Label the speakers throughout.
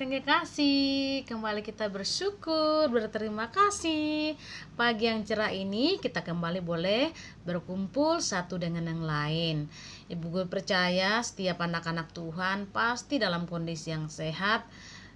Speaker 1: yang kekasih, kembali kita bersyukur, berterima kasih. Pagi yang cerah ini kita kembali boleh berkumpul satu dengan yang lain. Ibu gue percaya setiap anak-anak Tuhan pasti dalam kondisi yang sehat,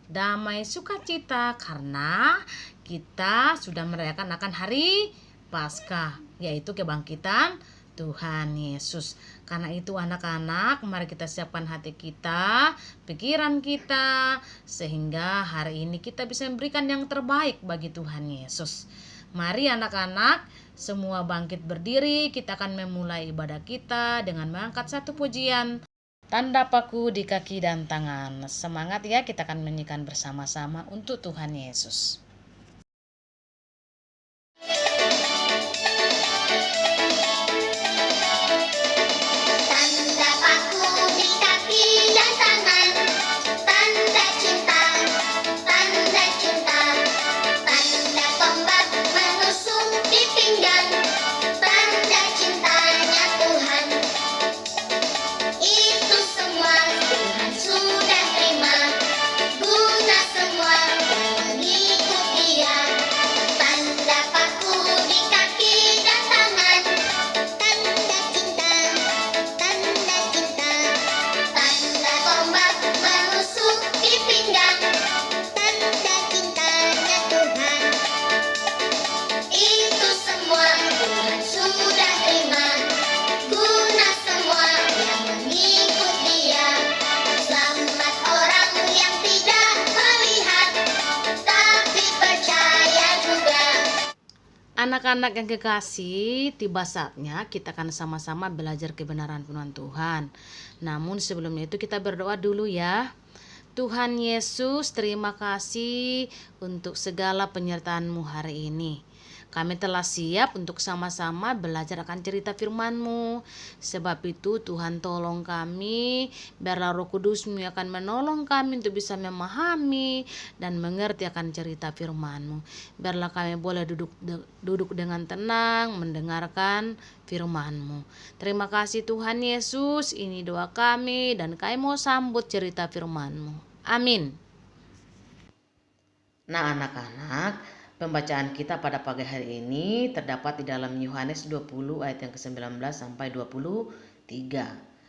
Speaker 1: damai, sukacita, karena kita sudah merayakan akan hari Paskah, yaitu kebangkitan Tuhan Yesus. Karena itu anak-anak, mari kita siapkan hati kita, pikiran kita, sehingga hari ini kita bisa memberikan yang terbaik bagi Tuhan Yesus. Mari anak-anak, semua bangkit berdiri. Kita akan memulai ibadah kita dengan mengangkat satu pujian, tanda paku di kaki dan tangan. Semangat ya, kita akan menyanyikan bersama-sama untuk Tuhan Yesus. Anak-anak yang kekasih, tiba saatnya kita akan sama-sama belajar kebenaran firman Tuhan. Namun sebelumnya itu kita berdoa dulu ya. Tuhan Yesus, terima kasih untuk segala penyertaan-Mu hari ini. Kami telah siap untuk sama-sama belajar akan cerita firman-Mu. Sebab itu Tuhan tolong kami, biarlah Roh Kudus-Mu akan menolong kami untuk bisa memahami dan mengerti akan cerita firman-Mu. Biarlah kami boleh duduk dengan tenang mendengarkan firman-Mu. Terima kasih Tuhan Yesus, ini doa kami dan kami mau sambut cerita firman-Mu. Amin. Nah anak-anak, pembacaan kita pada pagi hari ini terdapat di dalam Yohanes 20 ayat yang ke-19 sampai 23.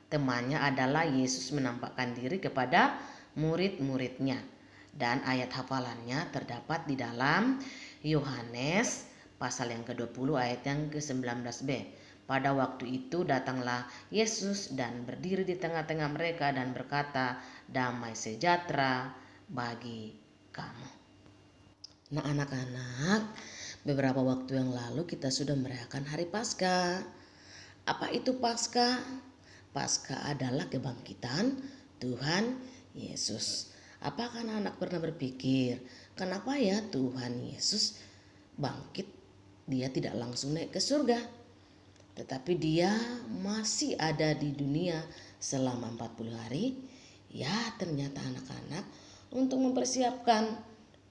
Speaker 1: Temanya adalah Yesus menampakkan diri kepada murid-muridnya. Dan ayat hafalannya terdapat di dalam Yohanes pasal yang ke-20 ayat yang ke-19b. Pada waktu itu datanglah Yesus dan berdiri di tengah-tengah mereka dan berkata, "Damai sejahtera bagi kamu." Nah anak-anak, beberapa waktu yang lalu kita sudah merayakan hari Paskah. Apa itu Paskah? Paskah adalah kebangkitan Tuhan Yesus. Apakah anak-anak pernah berpikir, kenapa ya Tuhan Yesus bangkit? Dia tidak langsung naik ke surga, tetapi dia masih ada di dunia selama 40 hari. Ya ternyata anak-anak untuk mempersiapkan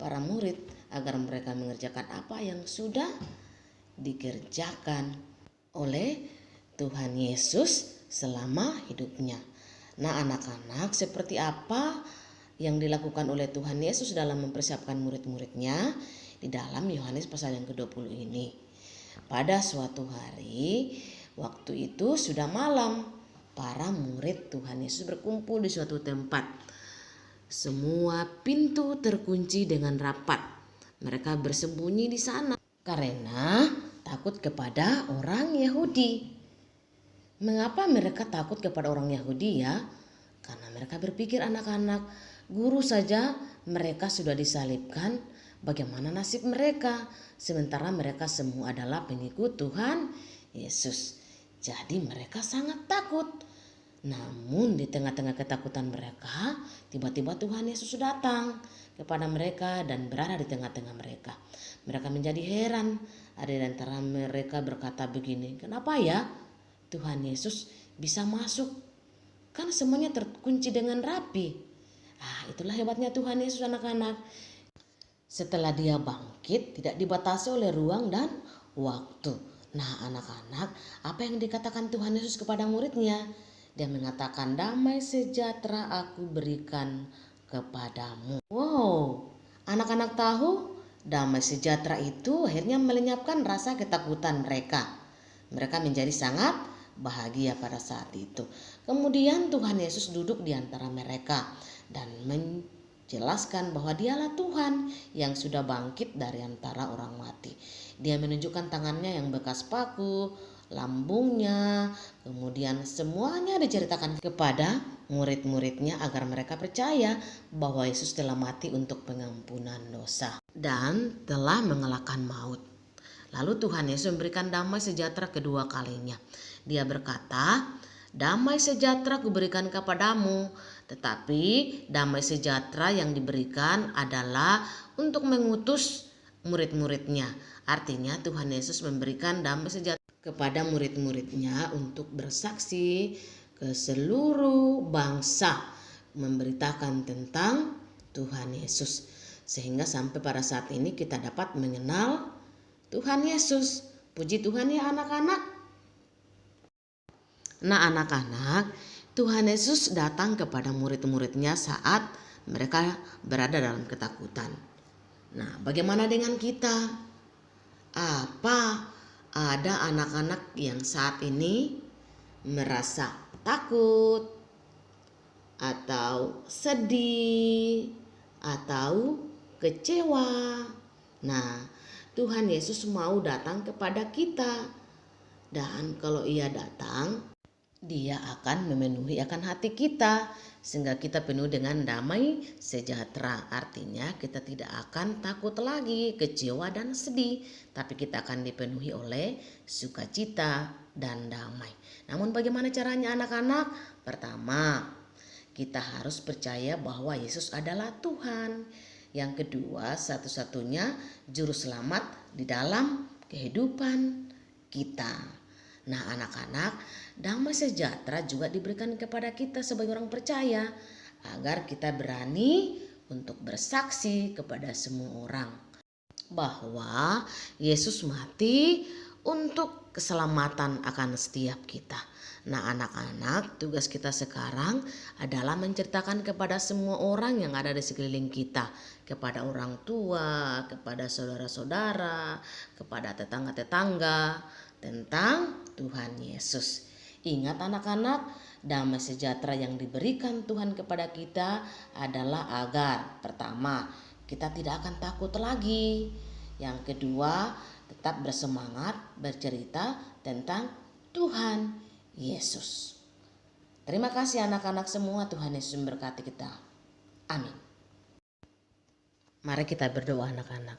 Speaker 1: para murid agar mereka mengerjakan apa yang sudah dikerjakan oleh Tuhan Yesus selama hidupnya. Nah anak-anak, seperti apa yang dilakukan oleh Tuhan Yesus dalam mempersiapkan murid-muridnya di dalam Yohanes pasal yang ke-20 ini. Pada suatu hari, waktu itu sudah malam, para murid Tuhan Yesus berkumpul di suatu tempat. Semua pintu terkunci dengan rapat. Mereka bersembunyi di sana karena takut kepada orang Yahudi. Mengapa mereka takut kepada orang Yahudi ya? Karena mereka berpikir anak-anak, guru saja mereka sudah disalibkan, bagaimana nasib mereka? Sementara mereka semua adalah pengikut Tuhan Yesus. Jadi mereka sangat takut. Namun di tengah-tengah ketakutan mereka, tiba-tiba Tuhan Yesus datang kepada mereka dan berada di tengah-tengah mereka. Mereka menjadi heran. Ada di antara mereka berkata begini, kenapa ya Tuhan Yesus bisa masuk? Kan semuanya terkunci dengan rapi. Itulah hebatnya Tuhan Yesus anak-anak. Setelah dia bangkit, tidak dibatasi oleh ruang dan waktu. Nah anak-anak, apa yang dikatakan Tuhan Yesus kepada muridnya? Dia mengatakan, damai sejahtera aku berikan kepadamu. Wow, anak-anak tahu damai sejahtera itu akhirnya melenyapkan rasa ketakutan mereka. Mereka menjadi sangat bahagia pada saat itu. Kemudian Tuhan Yesus duduk di antara mereka dan menjelaskan bahwa dialah Tuhan yang sudah bangkit dari antara orang mati. Dia menunjukkan tangannya yang bekas paku, lambungnya, kemudian semuanya diceritakan kepada murid-muridnya agar mereka percaya bahwa Yesus telah mati untuk pengampunan dosa dan telah mengalahkan maut. Lalu Tuhan Yesus memberikan damai sejahtera kedua kalinya. Dia berkata, "Damai sejahtera kuberikan kepadamu." Tetapi damai sejahtera yang diberikan adalah untuk mengutus murid-muridnya. Artinya Tuhan Yesus memberikan damai sejahtera kepada murid-muridnya untuk bersaksi ke seluruh bangsa, memberitakan tentang Tuhan Yesus. Sehingga sampai pada saat ini kita dapat mengenal Tuhan Yesus. Puji Tuhan ya anak-anak. Nah anak-anak, Tuhan Yesus datang kepada murid-muridnya saat mereka berada dalam ketakutan. Nah bagaimana dengan kita? Apa ada anak-anak yang saat ini merasa takut atau sedih atau kecewa? Nah, Tuhan Yesus mau datang kepada kita. Dan kalau Ia datang, Dia akan memenuhi akan hati kita sehingga kita penuh dengan damai sejahtera. Artinya kita tidak akan takut lagi, kecewa dan sedih, tapi kita akan dipenuhi oleh sukacita dan damai. Namun bagaimana caranya anak-anak? Pertama, kita harus percaya bahwa Yesus adalah Tuhan. Yang kedua, satu-satunya juru selamat di dalam kehidupan kita. Nah anak-anak, damai sejahtera juga diberikan kepada kita sebagai orang percaya agar kita berani untuk bersaksi kepada semua orang bahwa Yesus mati untuk keselamatan akan setiap kita. Nah anak-anak, tugas kita sekarang adalah menceritakan kepada semua orang yang ada di sekeliling kita, kepada orang tua, kepada saudara-saudara, kepada tetangga-tetangga tentang Tuhan Yesus. Ingat anak-anak, damai sejahtera yang diberikan Tuhan kepada kita adalah agar pertama, kita tidak akan takut lagi. Yang kedua, tetap bersemangat bercerita tentang Tuhan Yesus. Terima kasih anak-anak semua, Tuhan Yesus memberkati kita. Amin. Mari kita berdoa anak-anak.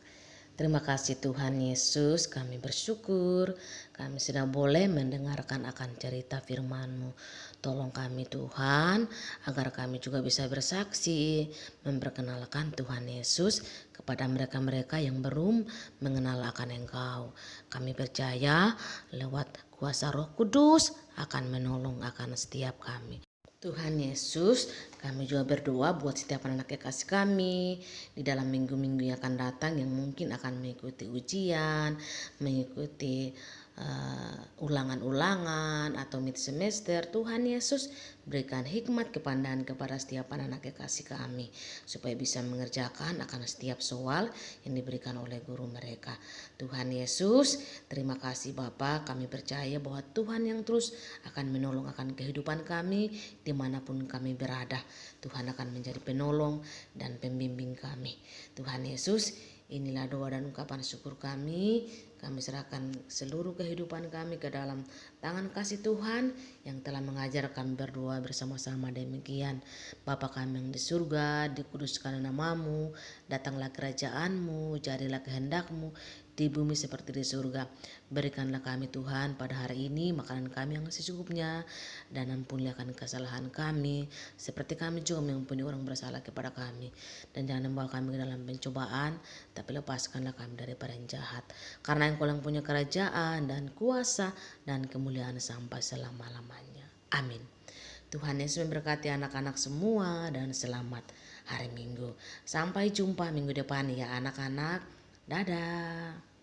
Speaker 1: Terima kasih Tuhan Yesus, kami bersyukur kami sudah boleh mendengarkan akan cerita firman-Mu. Tolong kami Tuhan, agar kami juga bisa bersaksi, memperkenalkan Tuhan Yesus kepada mereka-mereka yang belum mengenal akan Engkau. Kami percaya lewat kuasa Roh Kudus akan menolong akan setiap kami. Tuhan Yesus, kami juga berdoa buat setiap anak kekasih kami di dalam minggu-minggu yang akan datang yang mungkin akan mengikuti ujian, mengikuti ulangan-ulangan atau mid semester. Tuhan Yesus berikan hikmat kepandaian kepada setiap anak kekasih kami supaya bisa mengerjakan akan setiap soal yang diberikan oleh guru mereka. Tuhan Yesus, terima kasih Bapa, kami percaya bahwa Tuhan yang terus akan menolong akan kehidupan kami dimanapun kami berada. Tuhan akan menjadi penolong dan pembimbing kami. Tuhan Yesus, inilah doa dan ungkapan syukur kami. Kami serahkan seluruh kehidupan kami ke dalam tangan kasih Tuhan yang telah mengajar kami berdoa bersama-sama demikian. Bapa kami yang di surga, dikuduskan nama-Mu, datanglah kerajaan-Mu, jadilah kehendak-Mu di bumi seperti di surga. Berikanlah kami Tuhan pada hari ini makanan kami yang secukupnya, dan ampunilah kesalahan kami seperti kami juga mengampuni orang bersalah kepada kami. Dan jangan membawa kami ke dalam pencobaan, tapi lepaskanlah kami daripada yang jahat. Karena Engkau yang punya kerajaan dan kuasa dan kemuliaan sampai selama-lamanya. Amin. Tuhan Yesus memberkati anak-anak semua dan selamat hari Minggu. Sampai jumpa minggu depan ya anak-anak. Dadah.